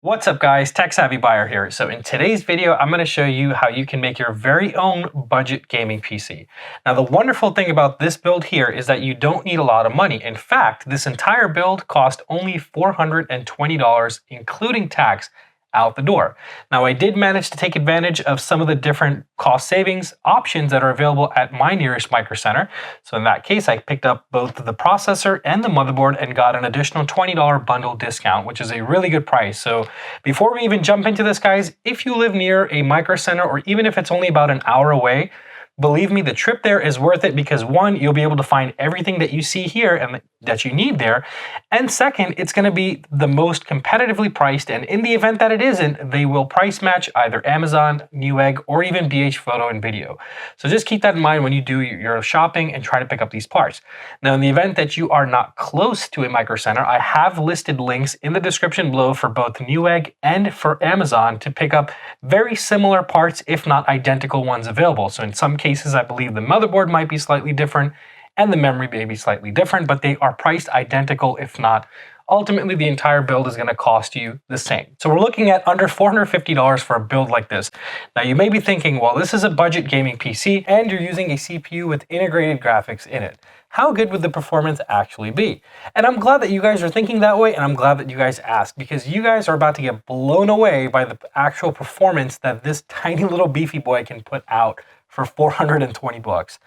What's up guys, Tech Savvy Buyer here. So in today's video, I'm going to show you how you can make your very own budget gaming PC. Now the wonderful thing about this build here is that you don't need a lot of money. In fact, this entire build cost only $420, including tax, out the door. Now I did manage to take advantage of some of the different cost savings options that are available at my nearest Micro Center. So in that case, I picked up both the processor and the motherboard and got an additional $20 bundle discount, which is a really good price. So before we even jump into this, guys, if you live near a Micro Center, or even if it's only about an hour away, believe me, the trip there is worth it because one, you'll be able to find everything that you see here and that you need there. And second, it's going to be the most competitively priced. And in the event that it isn't, they will price match either Amazon, Newegg, or even BH Photo and Video. So just keep that in mind when you do your shopping and try to pick up these parts. Now, in the event that you are not close to a Micro Center, I have listed links in the description below for both Newegg and for Amazon to pick up very similar parts, if not identical ones available. So in some cases, I believe the motherboard might be slightly different and the memory may be slightly different, but they are priced identical, if not. Ultimately, the entire build is going to cost you the same. So we're looking at under $450 for a build like this. Now you may be thinking, well, this is a budget gaming PC and you're using a CPU with integrated graphics in it. How good would the performance actually be? And I'm glad that you guys are thinking that way, and I'm glad that you guys asked, because you guys are about to get blown away by the actual performance that this tiny little beefy boy can put out for 420 bucks.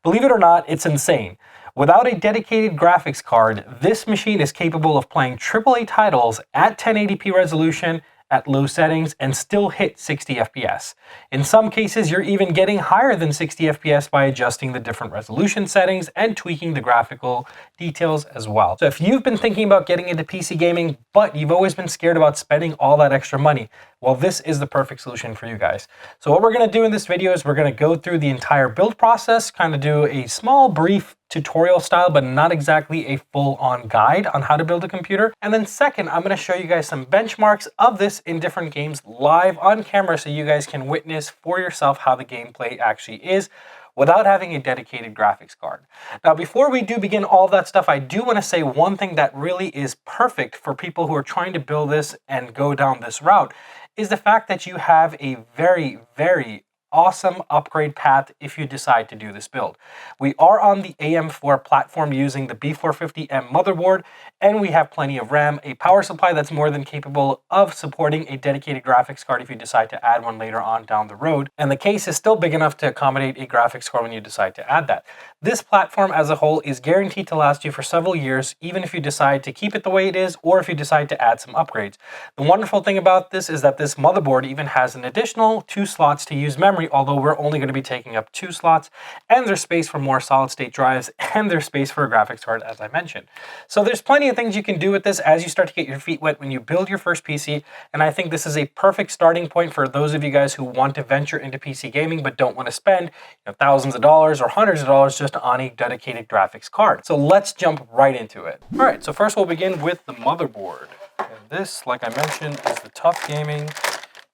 Believe it or not, it's insane. Without a dedicated graphics card, this machine is capable of playing AAA titles at 1080p resolution at low settings and still hit 60 FPS. In some cases, you're even getting higher than 60 FPS by adjusting the different resolution settings and tweaking the graphical details as well. So if you've been thinking about getting into PC gaming, but you've always been scared about spending all that extra money, well, this is the perfect solution for you guys. So what we're gonna do in this video is we're gonna go through the entire build process, kind of do a small brief tutorial style, but not exactly a full-on guide on how to build a computer. And then second, I'm going to show you guys some benchmarks of this in different games live on camera so you guys can witness for yourself how the gameplay actually is without having a dedicated graphics card. Now, before we do begin all that stuff, I do want to say one thing that really is perfect for people who are trying to build this and go down this route is the fact that you have a very, very awesome upgrade path if you decide to do this build. We are on the AM4 platform using the B450M motherboard, and we have plenty of RAM, a power supply that's more than capable of supporting a dedicated graphics card if you decide to add one later on down the road, and the case is still big enough to accommodate a graphics card when you decide to add that. This platform as a whole is guaranteed to last you for several years, even if you decide to keep it the way it is or if you decide to add some upgrades. The wonderful thing about this is that this motherboard even has an additional 2 slots to use memory, although we're only going to be taking up 2 slots, and there's space for more solid state drives, and there's space for a graphics card, as I mentioned. So there's plenty of things you can do with this as you start to get your feet wet when you build your first PC, and I think this is a perfect starting point for those of you guys who want to venture into PC gaming but don't want to spend thousands of dollars or hundreds of dollars just on a dedicated graphics card. So let's jump right into it. All right, so first we'll begin with the motherboard. And this, like I mentioned, is the Tough Gaming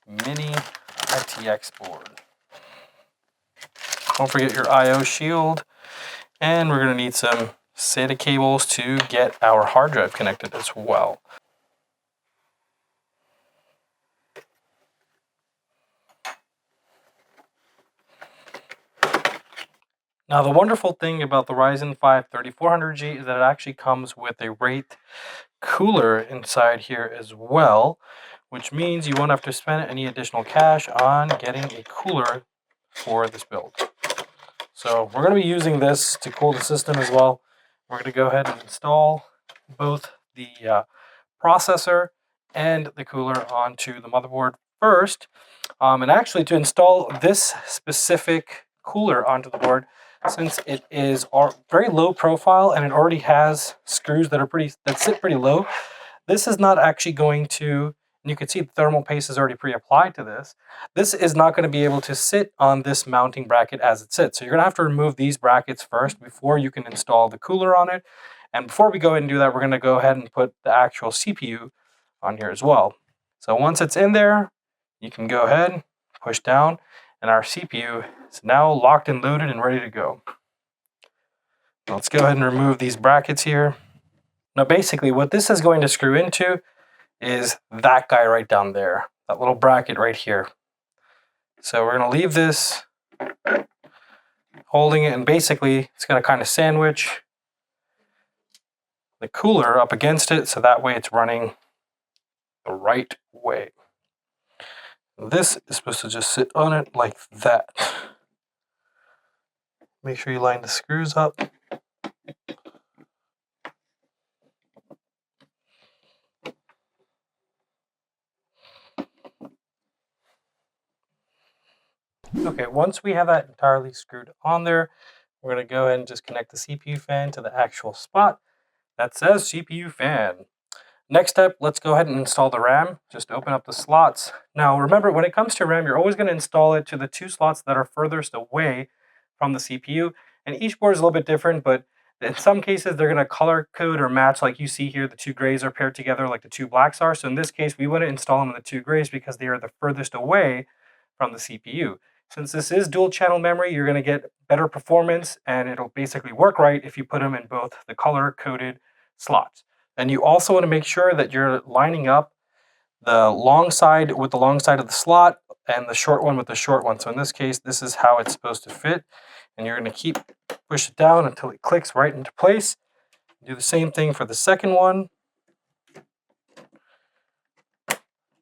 Mini ITX board. Don't forget your I/O shield, and we're going to need some SATA cables to get our hard drive connected as well. Now the wonderful thing about the Ryzen 3400G is that it actually comes with a rate cooler inside here as well, which means you won't have to spend any additional cash on getting a cooler for this build. So we're going to be using this to cool the system as well. We're going to go ahead and install both the processor and the cooler onto the motherboard first. And actually, to install this specific cooler onto the board, since it is very low profile and it already has screws that sit pretty low, this is not actually going to, and you can see the thermal paste is already pre-applied to this. This is not going to be able to sit on this mounting bracket as it sits. So you're going to have to remove these brackets first before you can install the cooler on it. And before we go ahead and do that, we're going to go ahead and put the actual CPU on here as well. So once it's in there, you can go ahead, push down, and our CPU is now locked and loaded and ready to go. Let's go ahead and remove these brackets here. Now basically what this is going to screw into is that guy right down there, that little bracket right here. So we're going to leave this holding it, and basically it's going to kind of sandwich the cooler up against it, so that way it's running the right way. This is supposed to just sit on it like that. Make sure you line the screws up. Okay, once we have that entirely screwed on there, we're going to go ahead and just connect the CPU fan to the actual spot that says CPU fan. Next step, let's go ahead and install the RAM. Just open up the slots. Now remember, when it comes to RAM, you're always going to install it to the two slots that are furthest away from the CPU. And each board is a little bit different, but in some cases they're going to color code or match, like you see here, the two grays are paired together like the two blacks are. So in this case, we want to install them in the two grays because they are the furthest away from the CPU. Since this is dual channel memory, you're going to get better performance, and it'll basically work right if you put them in both the color coded slots. And you also want to make sure that you're lining up the long side with the long side of the slot and the short one with the short one. So in this case, this is how it's supposed to fit. And you're going to push it down until it clicks right into place. Do the same thing for the second one.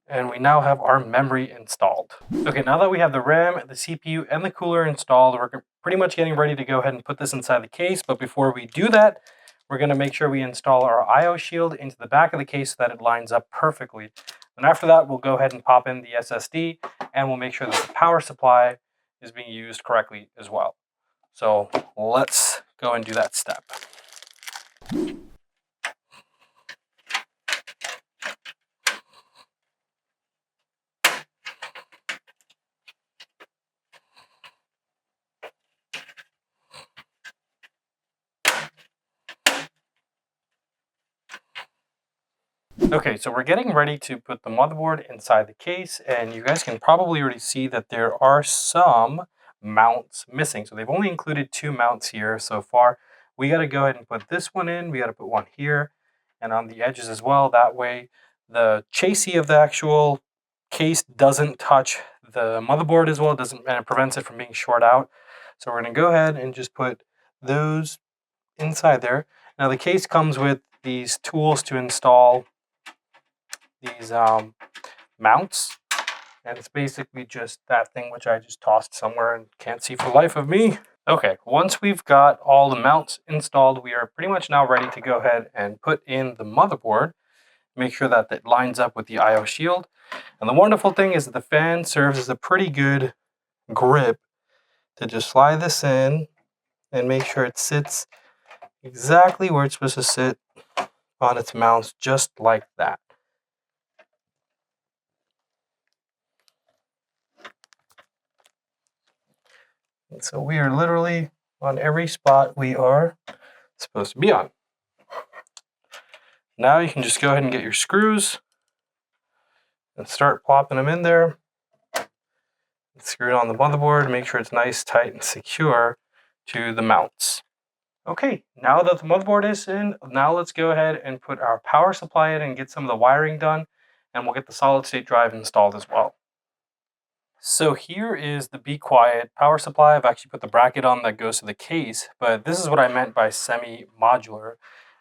And we now have our memory installed. Okay, now that we have the RAM, the CPU, and the cooler installed, we're pretty much getting ready to go ahead and put this inside the case. But before we do that, we're going to make sure we install our I/O shield into the back of the case so that it lines up perfectly. And after that, we'll go ahead and pop in the SSD, and we'll make sure that the power supply is being used correctly as well. So let's go and do that step. Okay, so we're getting ready to put the motherboard inside the case, and you guys can probably already see that there are some mounts missing. So they've only included 2 mounts here so far. We got to go ahead and put this one in. We got to put one here and on the edges as well. That way the chassis of the actual case doesn't touch the motherboard as well. And it prevents it from being short out. So we're going to go ahead and just put those inside there. Now the case comes with these tools to install these mounts, and it's basically just that thing which I just tossed somewhere and can't see for the life of me. Okay, once we've got all the mounts installed, we are pretty much now ready to go ahead and put in the motherboard. Make sure that it lines up with the I/O shield. And the wonderful thing is that the fan serves as a pretty good grip to just slide this in and make sure it sits exactly where it's supposed to sit on its mounts, just like that. And so we are literally on every spot we are supposed to be on. Now you can just go ahead and get your screws and start plopping them in there. Screw it on the motherboard, make sure it's nice, tight, and secure to the mounts. Okay, now that the motherboard is in, now let's go ahead and put our power supply in and get some of the wiring done, and we'll get the solid state drive installed as well. So here is the Be Quiet power supply. I've actually put the bracket on that goes to the case, but this is what I meant by semi-modular.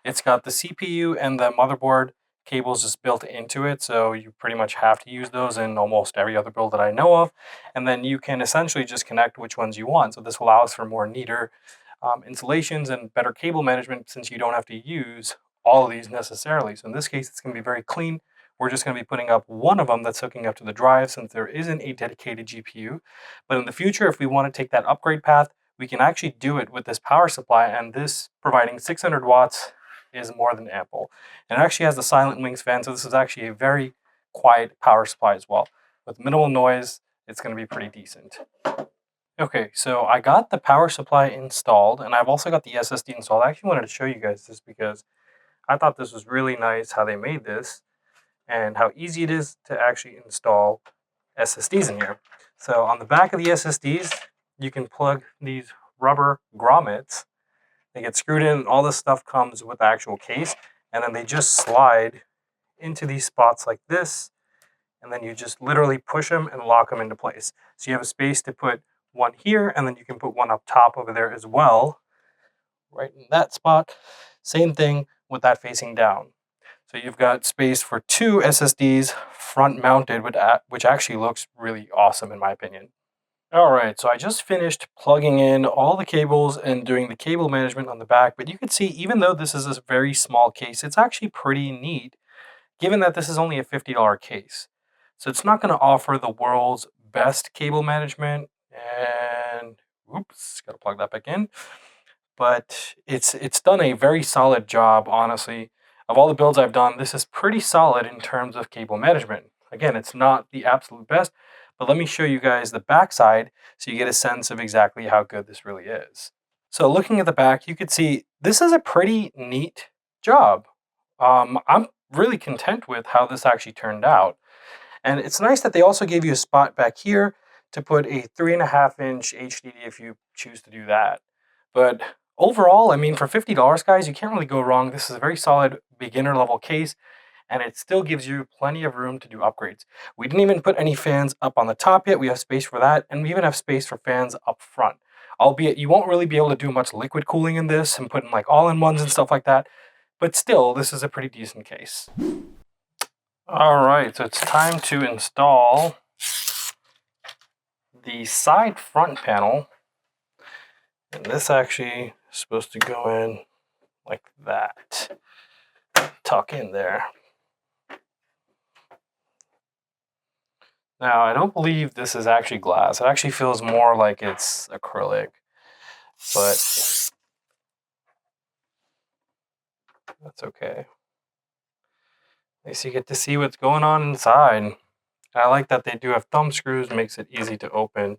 It's got the CPU and the motherboard cables just built into it, so you pretty much have to use those in almost every other build that I know of. And then you can essentially just connect which ones you want. So this allows for more neater installations and better cable management, since you don't have to use all of these necessarily. So in this case, it's going to be very clean. We're just going to be putting up one of them that's hooking up to the drive, since there isn't a dedicated GPU. But in the future, if we want to take that upgrade path, we can actually do it with this power supply, and this providing 600 watts is more than ample. And it actually has the silent wings fan, so this is actually a very quiet power supply as well. With minimal noise, it's going to be pretty decent. Okay, so I got the power supply installed, and I've also got the SSD installed. I actually wanted to show you guys this because I thought this was really nice how they made this, and how easy it is to actually install SSDs in here. So on the back of the SSDs, you can plug these rubber grommets. They get screwed in, and all this stuff comes with the actual case, and then they just slide into these spots like this, and then you just literally push them and lock them into place. So you have a space to put one here, and then you can put one up top over there as well, right in that spot. Same thing with that facing down. So you've got space for 2 SSDs front mounted, which actually looks really awesome in my opinion. All right, so I just finished plugging in all the cables and doing the cable management on the back, but you can see even though this is a very small case, it's actually pretty neat given that this is only a $50 case. So it's not going to offer the world's best cable management, and oops, got to plug that back in. But it's done a very solid job, honestly. Of all the builds I've done, this is pretty solid in terms of cable management. Again, it's not the absolute best, but let me show you guys the backside so you get a sense of exactly how good this really is. So looking at the back, you can see this is a pretty neat job. I'm really content with how this actually turned out. And it's nice that they also gave you a spot back here to put a 3.5-inch HDD if you choose to do that. But overall, I mean, for $50, guys, you can't really go wrong. This is a very solid beginner level case, and it still gives you plenty of room to do upgrades. We didn't even put any fans up on the top yet. We have space for that, and we even have space for fans up front. Albeit you won't really be able to do much liquid cooling in this and put in like all-in-ones and stuff like that, but still, this is a pretty decent case. All right, so it's time to install the side front panel, and this actually is supposed to go in like that, tuck in there. Now, I don't believe this is actually glass. It actually feels more like it's acrylic, but that's okay. At least you get to see what's going on inside. And I like that they do have thumb screws, makes it easy to open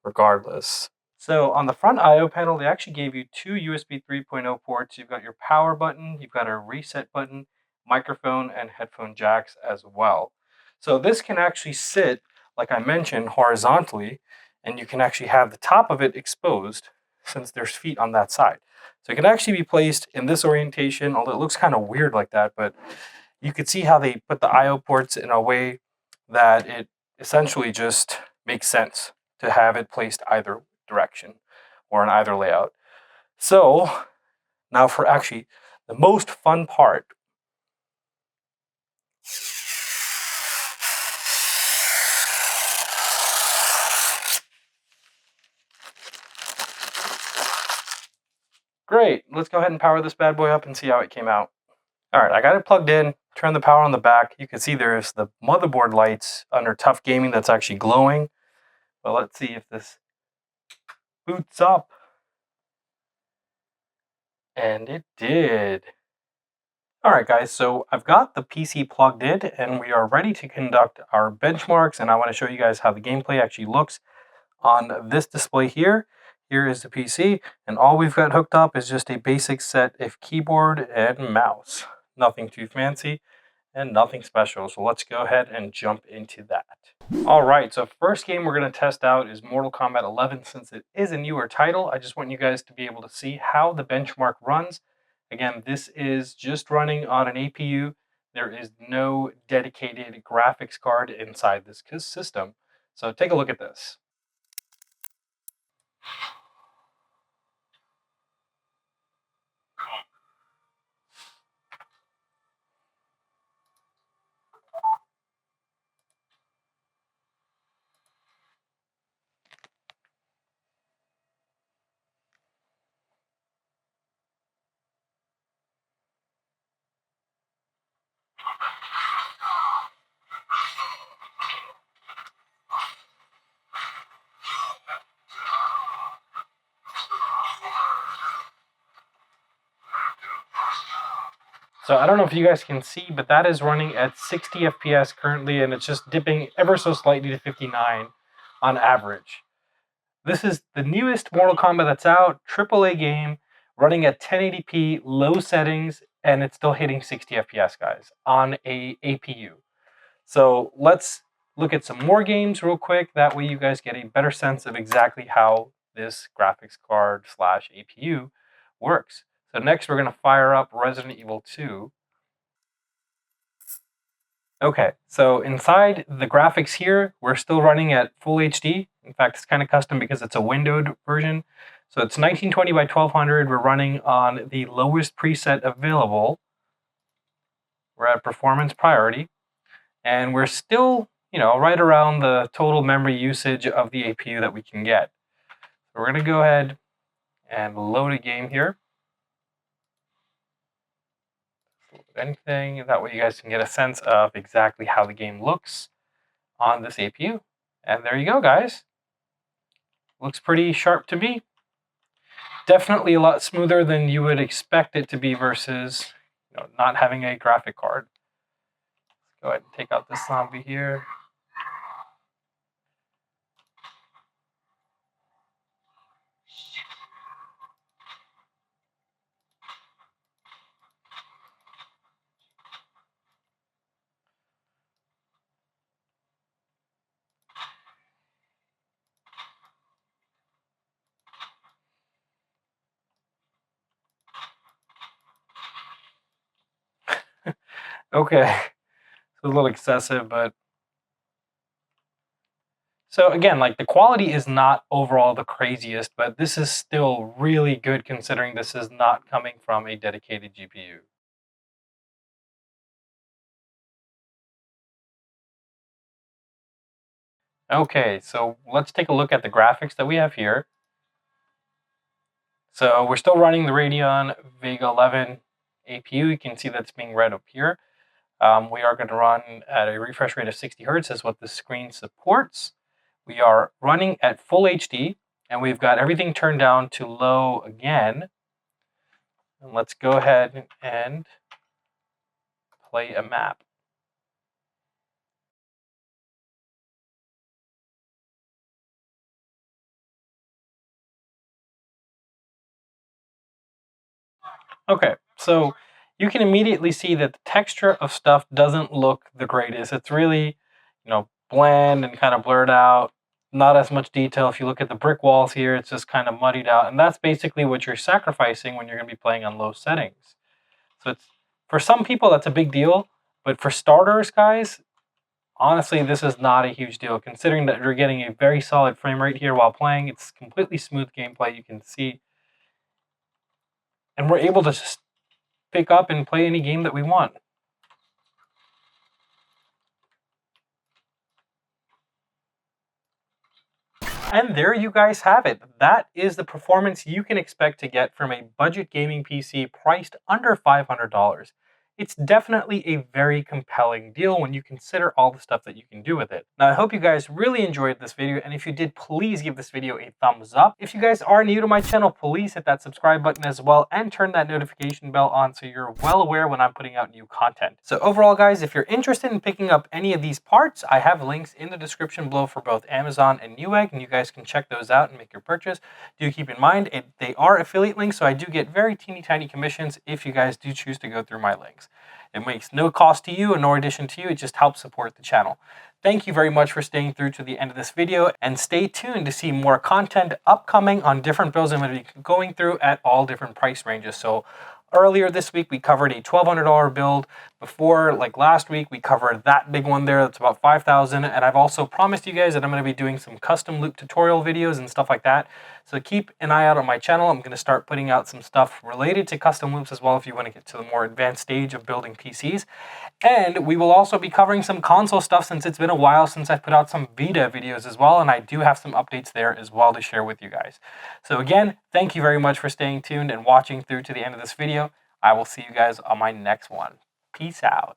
regardless. So on the front I/O panel, they actually gave you 2 USB 3.0 ports. You've got your power button, you've got a reset button, microphone, and headphone jacks as well. So this can actually sit, like I mentioned, horizontally, and you can actually have the top of it exposed since there's feet on that side. So it can actually be placed in this orientation, although it looks kind of weird like that, but you could see how they put the I/O ports in a way that it essentially just makes sense to have it placed either direction or in either layout. So now for actually the most fun part. Great, let's go ahead and power this bad boy up and see how it came out. All right, I got it plugged in, turn the power on the back. You can see there's the motherboard lights under Tough Gaming that's actually glowing. But let's see if this boots up. And it did. All right, guys, so I've got the PC plugged in and we are ready to conduct our benchmarks, and I want to show you guys how the gameplay actually looks on this display here. Here is the PC, and all we've got hooked up is just a basic set of keyboard and mouse. Nothing too fancy and nothing special, so let's go ahead and jump into that. All right, so first game we're going to test out is Mortal Kombat 11. Since it is a newer title, I just want you guys to be able to see how the benchmark runs. Again, this is just running on an APU. There is no dedicated graphics card inside this system. So take a look at this. So I don't know if you guys can see, but that is running at 60 FPS currently, and it's just dipping ever so slightly to 59 on average. This is the newest Mortal Kombat that's out, AAA game, running at 1080p, low settings, and it's still hitting 60 FPS, guys, on a APU. So let's look at some more games real quick. That way you guys get a better sense of exactly how this graphics card / APU works. So next we're going to fire up Resident Evil 2. Okay, so inside the graphics here, we're still running at full HD. In fact, it's kind of custom because it's a windowed version. So it's 1920 by 1200. We're running on the lowest preset available. We're at performance priority. And we're still, right around the total memory usage of the APU that we can get. So we're going to go ahead and load a game here. Anything, that way you guys can get a sense of exactly how the game looks on this APU. And there you go, guys. Looks pretty sharp to me. Definitely a lot smoother than you would expect it to be versus not having a graphic card. Let's go ahead and take out this zombie here. Okay, it's a little excessive, but so again, like the quality is not overall the craziest, but this is still really good considering this is not coming from a dedicated GPU. Okay, so let's take a look at the graphics that we have here. So we're still running the Radeon Vega 11 APU. You can see that's being read up here. We are going to run at a refresh rate of 60 Hertz is what the screen supports. We are running at full HD, and we've got everything turned down to low again. And let's go ahead and play a map. Okay, so you can immediately see that the texture of stuff doesn't look the greatest. It's really, bland and kind of blurred out. Not as much detail. If you look at the brick walls here, it's just kind of muddied out. And that's basically what you're sacrificing when you're going to be playing on low settings. So it's for some people, that's a big deal. But for starters, guys, honestly, this is not a huge deal. Considering that you're getting a very solid frame rate here while playing, it's completely smooth gameplay. You can see. And we're able to just pick up and play any game that we want. And there you guys have it. That is the performance you can expect to get from a budget gaming PC priced under $500. It's definitely a very compelling deal when you consider all the stuff that you can do with it. Now, I hope you guys really enjoyed this video, and if you did, please give this video a thumbs up. If you guys are new to my channel, please hit that subscribe button as well, and turn that notification bell on so you're well aware when I'm putting out new content. So overall, guys, if you're interested in picking up any of these parts, I have links in the description below for both Amazon and Newegg, and you guys can check those out and make your purchase. Do keep in mind, they are affiliate links, so I do get very teeny tiny commissions if you guys do choose to go through my links. It makes no cost to you and no addition to you. It just helps support the channel. Thank you very much for staying through to the end of this video, and stay tuned to see more content upcoming on different builds I'm going to be going through at all different price ranges. So earlier this week, we covered a $1,200 build. Before, like last week, we covered that big one there. That's about $5,000. And I've also promised you guys that I'm going to be doing some custom loop tutorial videos and stuff like that. So keep an eye out on my channel. I'm going to start putting out some stuff related to custom loops as well if you want to get to the more advanced stage of building PCs. And we will also be covering some console stuff since it's been a while since I've put out some Vita videos as well. And I do have some updates there as well to share with you guys. So again, thank you very much for staying tuned and watching through to the end of this video. I will see you guys on my next one. Peace out.